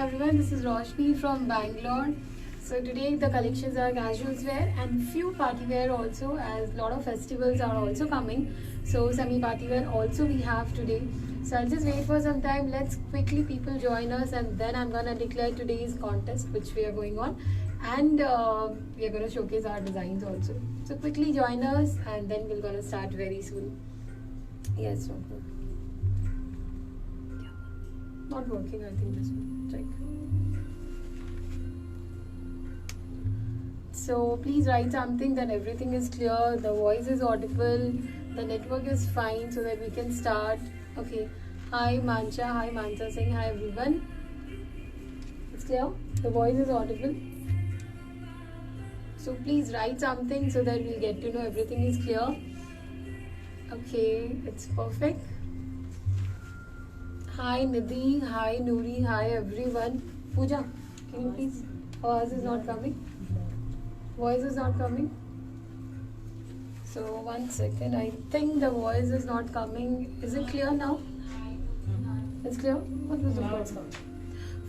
everyone, this is Roshni from Bangalore. So today the collections are casuals wear and few party wear also, as lot of festivals are also coming. So semi party wear also we have today. So I'll just wait for some time. Let's quickly people join us, and then I'm gonna declare today's contest which we are going on, and we are gonna showcase our designs also. So quickly join us, and then we're gonna start very soon. Yes, doctor. Not working, I think this one. Check. So please write something that everything is clear, the voice is audible, the network is fine, so that we can start. Okay. Hi Mancha saying hi everyone. It's clear? The voice is audible. So please write something so that we'll get to know everything is clear. Okay, it's perfect. Hi Nidhi, hi Noori, hi everyone. Pooja, can you please? Voice is not coming. Voice is not coming. So 1 second. I think the voice is not coming. Is it clear now? It's clear? What was the problem?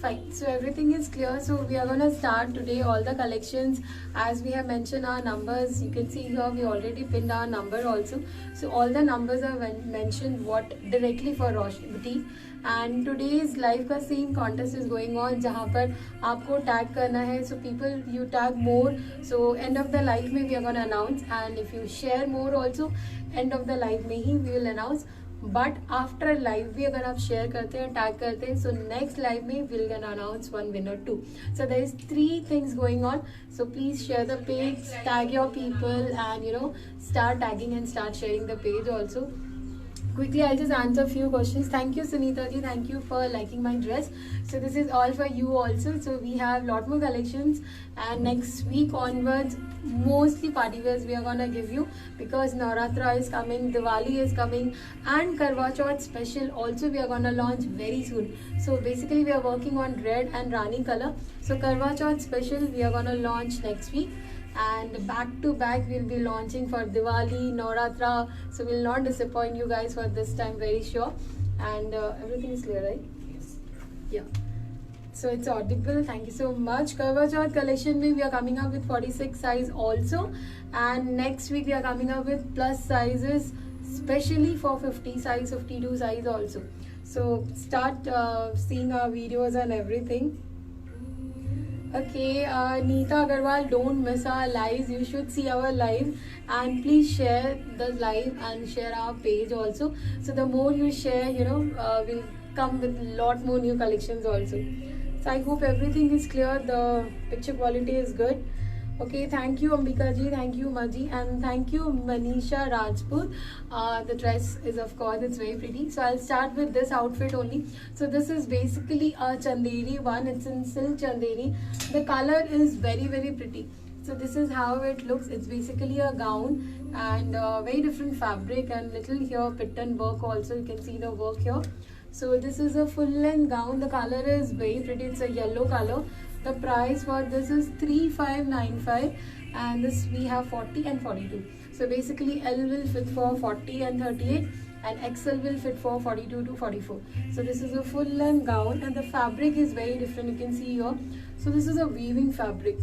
Fine. So everything is clear. So we are gonna start today all the collections. As we have mentioned our numbers, you can see here we already pinned our number also. So all the numbers are mentioned what directly for Roshni Boutique. And today's live का same contest is going on, जहाँ पर आपको tag करना है. So people you tag more. So end of the live में we are gonna announce, and if you share more also, end of the live में ही we will announce. But after live भी अगर आप share करते हैं tag करते हैं, सो नेक्स्ट लाइव में will can announce one winner too. So there is 3 things going on. So please share the page, tag your people, and start tagging and start sharing the page also. Quickly, I'll just answer a few questions. Thank you, Sunita ji. Thank you for liking my dress. So this is all for you also. So we have lot more collections, and next week onwards, mostly party wears we are gonna give you, because Navratra is coming, Diwali is coming, and Karwa Chauth special also we are gonna launch very soon. So basically we are working on red and Rani color. So Karwa Chauth special we are gonna launch next week. And back to back we'll be launching for Diwali, Navratra, so we'll not disappoint you guys for this time, very sure. And everything is clear, right? Yes. Yeah. So it's audible. Thank you so much. Karwa Chauth collection we are coming up with 46 size also, and next week we are coming up with plus sizes, especially for 50 size, 52 size also. So start seeing our videos and everything. Okay, Neeta Agarwal, don't miss our lives. You should see our live, and please share the live and share our page also. So the more you share, we'll come with lot more new collections also. So I hope everything is clear. The picture quality is good. Okay, thank you Ambika ji, thank you Maji, and thank you Manisha Rajput. The dress is, of course, it's very pretty. So I'll start with this outfit only. So this is basically a chanderi one. It's in silk chanderi. The color is very pretty. So this is how it looks. It's basically a gown, and very different fabric, and little here pattern work also. You can see the work here. So this is a full length gown. The color is very pretty. It's a yellow color. The price for this is 3595, and this we have 40 and 42. So basically L will fit for 40 and 38, and XL will fit for 42 to 44. So this is a full length gown, and the fabric is very different. You can see here. So this is a weaving fabric.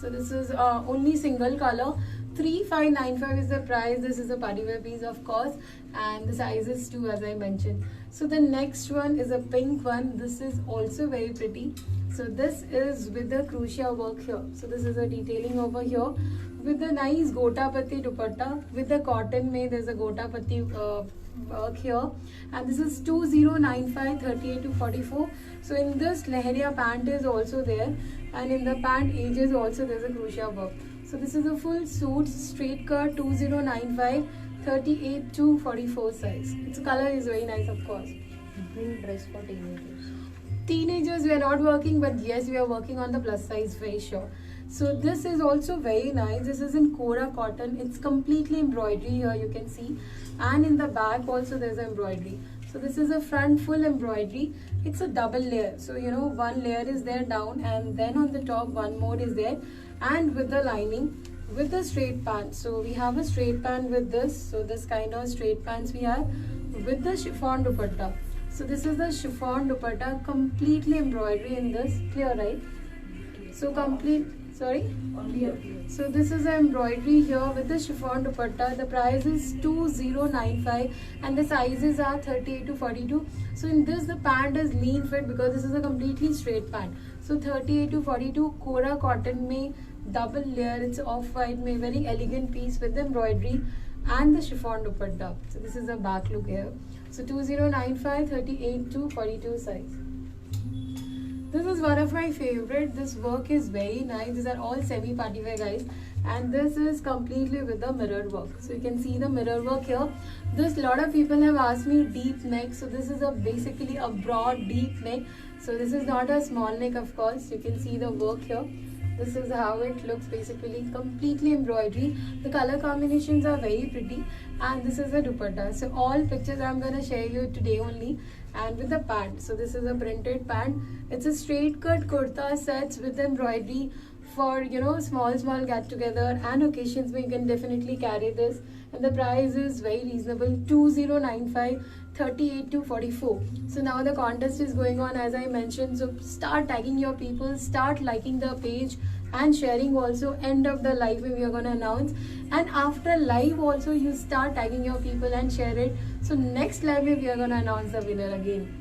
So this is only single color. 3595 is the price. This is a party wear piece, of course, and the sizes too, as I mentioned. So the next one is a pink one. This is also very pretty. So this is with the crucia work here. So this is a detailing over here with the nice gota patti dupatta. With the cotton mein there's a gota patti work here, and this is 2095, 38 to 44. So in this lehriya pant is also there, and in the pant edges also there's a crucia work. So this is a full suit, straight cut, 2095, 38 to 44 size. Its color is very nice, of course. Green dress for teenagers. Teenagers we are not working, but yes, we are working on the plus size, very sure. So this is also very nice. This is in Kora cotton. It's completely embroidery here, you can see, and in the back also there's an embroidery. So this is a front full embroidery. It's a double layer. So one layer is there down, and then on the top one more is there, and with the lining, with the straight pants. So we have a straight pant with this. So this kind of straight pants we have with the chiffon dupatta. So this is the chiffon dupatta, completely embroidery in this. Clear, right? So complete. Sorry. So this is the embroidery here with the chiffon dupatta. The price is 2095 and the sizes are 38 to 42. So in this the pant is lean fit because this is a completely straight pant. So 38 to 42 Kora cotton mein double layer. It's off-white mein very elegant piece with the embroidery and the chiffon dupatta. So this is the back look here. So 2095 38 to 42 size. This is one of my favorite. This work is very nice. These are all semi party wear, guys, and this is completely with the mirror work. So you can see the mirror work here. This lot of people have asked me deep neck. So this is basically a broad deep neck. So this is not a small neck, of course. You can see the work here. This is how it looks, basically completely embroidery. The color combinations are very pretty, and this is the dupatta. So all pictures I'm gonna share you today only, and with the pant. So this is a printed pant. It's a straight cut kurta sets with embroidery for small get together and occasions where you can definitely carry this. And the price is very reasonable, 2095 38 to 44. So now the contest is going on, as I mentioned. So start tagging your people, start liking the page and sharing also. End of the live we are going to announce, and after live also you start tagging your people and share it. So next live we are going to announce the winner again.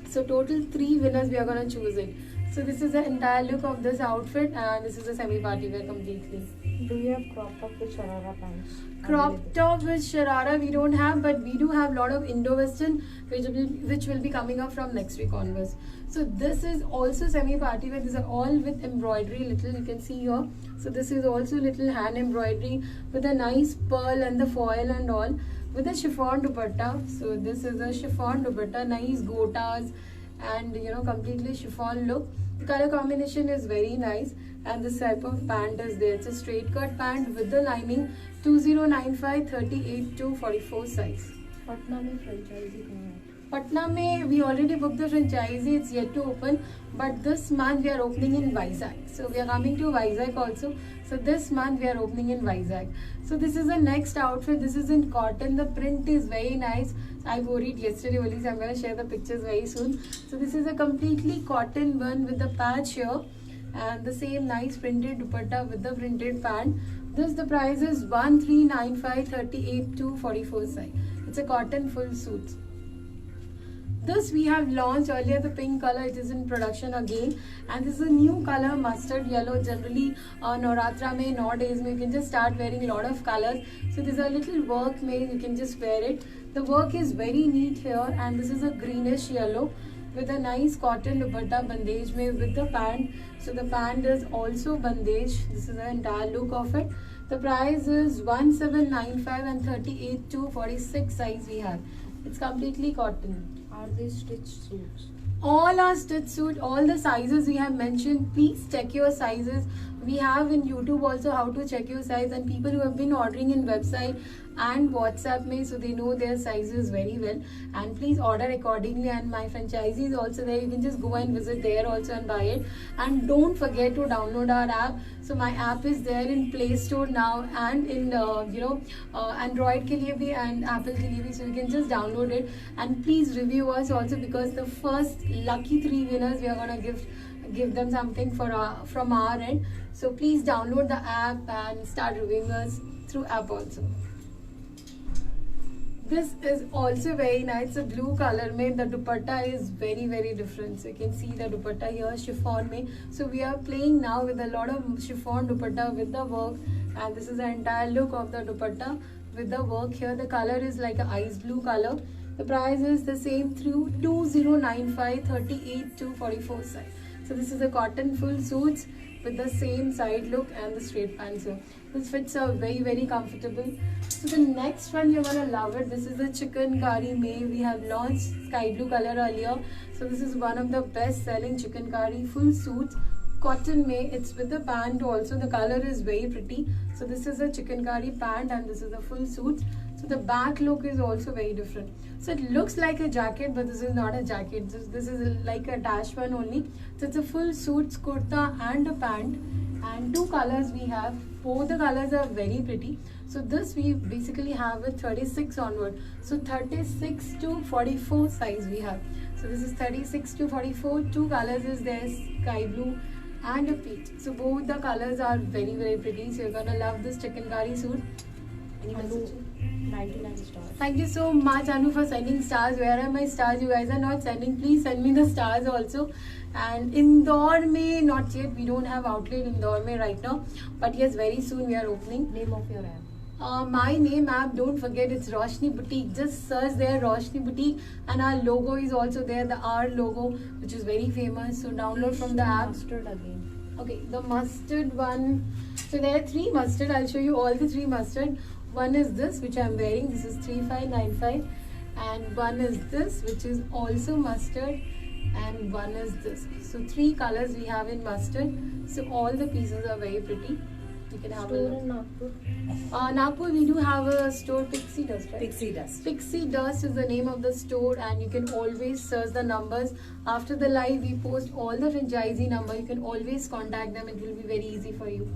So total 3 winners we are going to choose it. So this is the entire look of this outfit, and this is a semi party wear completely. Do you have crop top with sharara pants? Crop top with sharara we don't have, but we do have a lot of Indo-Western which will be coming up from next week onwards. So this is also semi party wear. These are all with embroidery, little you can see here. So this is also little hand embroidery with a nice pearl and the foil and all, with a chiffon dupatta. So this is a chiffon dupatta, nice gotas and completely chiffon look. The color combination is very nice, and this type of pant is there. It's a straight cut pant with the lining, 2095 38 to 44 size. Patna mein franchisee kahan hai? Patna mein we already booked the franchisee. It's yet to open, but this month we are opening in Vizag. So we are coming to Vizag also. So this month we are opening in Vizag. So this is the next outfit. This is in cotton. The print is very nice. I wore it yesterday only, so I'm going to share the pictures very soon. So this is a completely cotton one with the patch here, and the same nice printed dupatta with the printed pant. The price is 1395 38 to 44 size. It's a cotton full suit. This we have launched earlier, the pink color. It is in production again, and this is a new color, mustard yellow. Generally Navratra mein 9 days mein you can just start wearing a lot of colors. So there's a little work made, you can just wear it. The work is very neat here, and this is a greenish yellow with a nice cotton dupatta bandage mein with the pant. So the pant is also bandage. This is the entire look of it. The price is 1795 and 38 to 46 size we have. It's completely cotton. Are these stitched suits? All are stitch suit, all the sizes we have mentioned. Please check your sizes. We have in YouTube also how to check your size, and people who have been ordering in website and WhatsApp me, so they know their sizes very well. And please order accordingly, and my franchisee is also there. You can just go and visit there also and buy it. And don't forget to download our app. So my app is there in Play Store now, and in Android ke liye bhi and Apple ke liye bhi. So you can just download it, and please review us also, because the first lucky 3 winners we are gonna give them something from our end. So please download the app and start reviewing us through app also. This is also very nice. The blue color mein the dupatta is very different. So you can see the dupatta here chiffon mein. So we are playing now with a lot of chiffon dupatta with the work, and this is the entire look of the dupatta with the work here. The color is like a ice blue color. The price is the same through 2095 38 to 44 size. So this is a cotton full suits with the same side look and the straight pants here. This fits are very comfortable. So the next one you're gonna love it. This is the chikankari mein. We have launched sky blue color earlier. So this is one of the best selling chikankari full suits. Cotton mein, it's with the pant also. The color is very pretty. So this is a chikankari pant, and this is the full suit. So the back look is also very different. So it looks like a jacket, but this is not a jacket. This is like a dash one only. So it's a full suits, kurta and a pant, and two colors we have. Both the colors are very pretty. So this we basically have a 36 onward. So 36 to 44 size we have. So this is 36 to 44. Two colors is there, sky blue and a peach. So both the colors are very pretty. So you're gonna love this chikankari suit. Any Anu, message? 99 stars. Thank you so much, Anu, for sending stars. Where are my stars? You guys are not sending. Please send me the stars also. And Indore mein, not yet. We don't have outlet in Indore mein right now. But yes, very soon we are opening. Name of your app. My name app, don't forget, it's Roshni Boutique. Just search there, Roshni Boutique, and our logo is also there, the R logo, which is very famous. So download from the app. Mustard again. Okay, the mustard one. So there are three mustard. I'll show you all the three mustard. One is this, which I'm wearing. This is 3595, and one is this, which is also mustard, and one is this. So three colors we have in mustard. So all the pieces are very pretty. You can have Store a look. in Nagpur. Nagpur, we do have a store, Pixie Dust, right? Pixie Dust. Pixie Dust is the name of the store, and you can always search the numbers. After the live, we post all the franchisee number. You can always contact them. It will be very easy for you.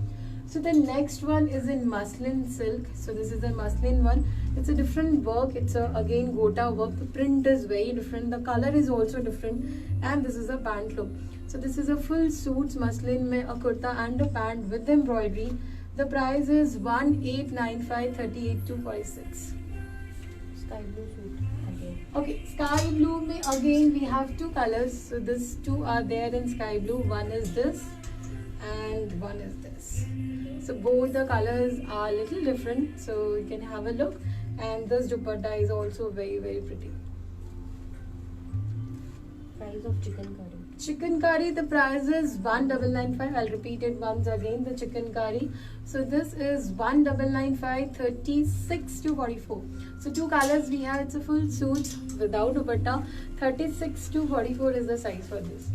So the next one is in muslin silk. So this is a muslin one. It's a different work. It's a, again, gota work. The print is very different. The color is also different. And this is a pant look. So this is a full suits muslin mein a kurta and a pant with embroidery. The price is 1895, 38 to 46. Sky blue suit again. Okay, sky blue mein again we have two colors. So these two are there in sky blue. One is this and one is this. So both the colors are a little different. So you can have a look. And this dupatta is also very pretty. Price of chicken curry. Chicken curry, the price is 1995. I'll repeat it once again, the chicken curry. So this is 1995, 36 to 44. So two colors we have. It's a full suit without dupatta. 36 to 44 is the size for this.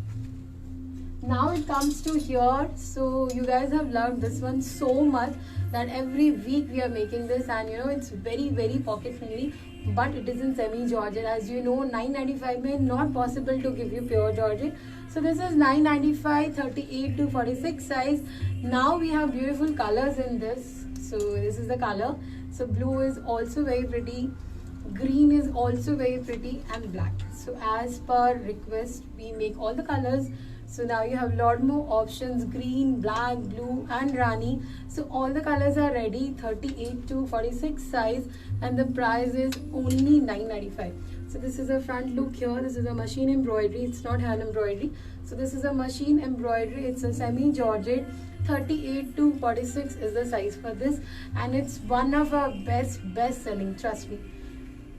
Now it comes to here. So you guys have loved this one so much that every week we are making this, and you know it's very pocket friendly, but it is in semi Georgette. As you know, 995 may not possible to give you pure Georgette. So this is 995, 38 to 46 size. Now we have beautiful colors in this. So this is the color. So blue is also very pretty, green is also very pretty, and black. So as per request, we make all the colors. So now you have a lot more options: green, black, blue and Rani. So all the colors are ready, 38 to 46 size, and the price is only 995. So this is a front look here. This is a machine embroidery. It's not hand embroidery. So this is a machine embroidery. It's a semi Georgette. 38 to 46 is the size for this, and it's one of our best selling, trust me.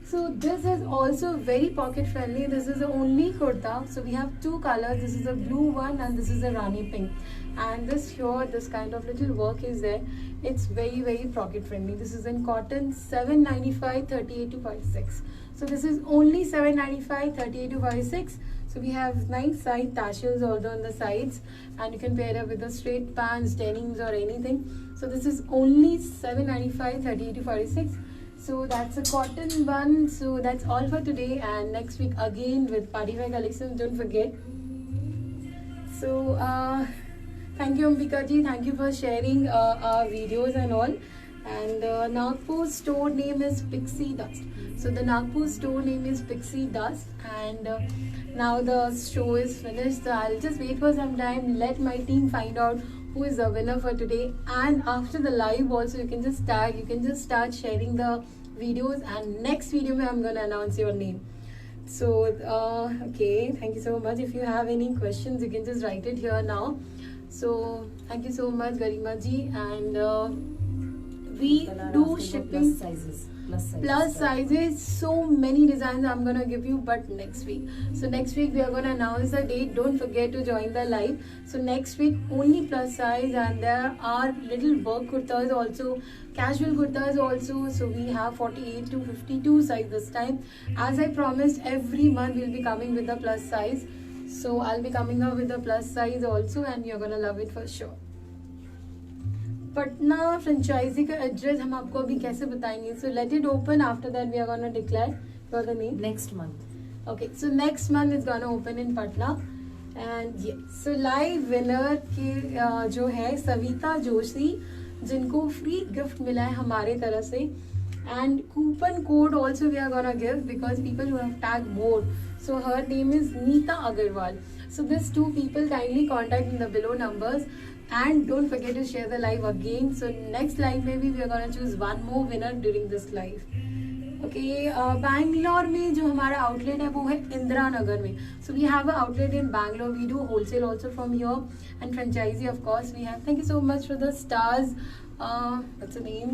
So this is also very pocket friendly. This is the only kurta. So we have two colors. This is a blue one and this is a Rani pink. And this here, this kind of little work is there. It's very pocket friendly. This is in cotton, 795, 38 to 46. So this is only 795, 38 to 46. So we have nice side tassels also on the sides, and you can pair it with the straight pants, denims or anything. So this is only 795, 38 to 46. So that's a cotton one. So that's all for today, and next week again with party wear collections, don't forget. So thank you Ambika ji, thank you for sharing our videos and all. And Nagpur store name is Pixie Dust. So the Nagpur store name is Pixie Dust, and now the show is finished. So I'll just wait for some time, let my team find out who is the winner for today, and after the live also you can just tag, you can just start sharing the videos, and next video I'm gonna announce your name. So okay, thank you so much. If you have any questions, you can just write it here now. So thank you so much Garima ji, and we do shipping plus sizes, so many designs I'm gonna give you, but next week. So next week we are gonna announce the date. Don't forget to join the live. So next week only plus size, and there are little work kurtas also, casual kurtas also. So we have 48 to 52 size this time. As I promised, every month we'll be coming with the plus size. So I'll be coming up with the plus size also, and you're gonna love it for sure. Patna franchise का address हम आपको अभी कैसे बताएंगे. So let it open, after that we are gonna declare for the name. Next month. Okay, so next month is gonna open in Patna, and yes, so live winner के जो है सविता जोशी, जिनको फ्री गिफ्ट मिला है हमारे तरफ से, and coupon code also we are gonna give because people who have tagged more. So her name is Neeta Agarwal. So these two people kindly contact in the below numbers, and don't forget to share the live again. So next live maybe we are gonna choose one more winner during this live. Okay, Bangalore में जो हमारा outlet है वो है इंदिरा नगर में. So we have a outlet in Bangalore. We do wholesale also from here and franchisee of course we have. Thank you so much for the stars. What's the name?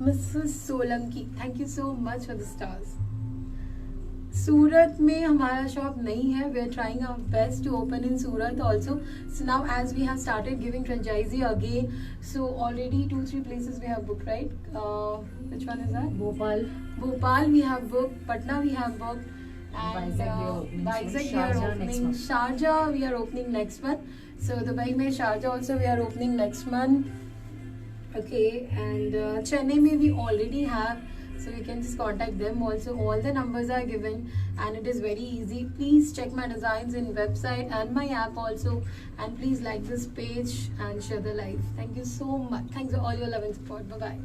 Mrs Solanki. Thank you so much for the stars. Surat में हमारा shop नहीं है. We are trying our best to open in Surat also. So now as we have started giving franchisee again, so already 2-3 places we have booked, right? Which one is that? Bhopal we have booked. Patna we have booked. And Vizag we we are opening. are Sharjah opening. next month. Sharjah we are opening next month. So Dubai में Sharjah also we are opening next month. Okay, and Chennai में we already have. So you can just contact them also. All the numbers are given and it is very easy. Please check my designs in website and my app also. And please like this page and share the live. Thank you so much. Thanks for all your love and support. Bye bye.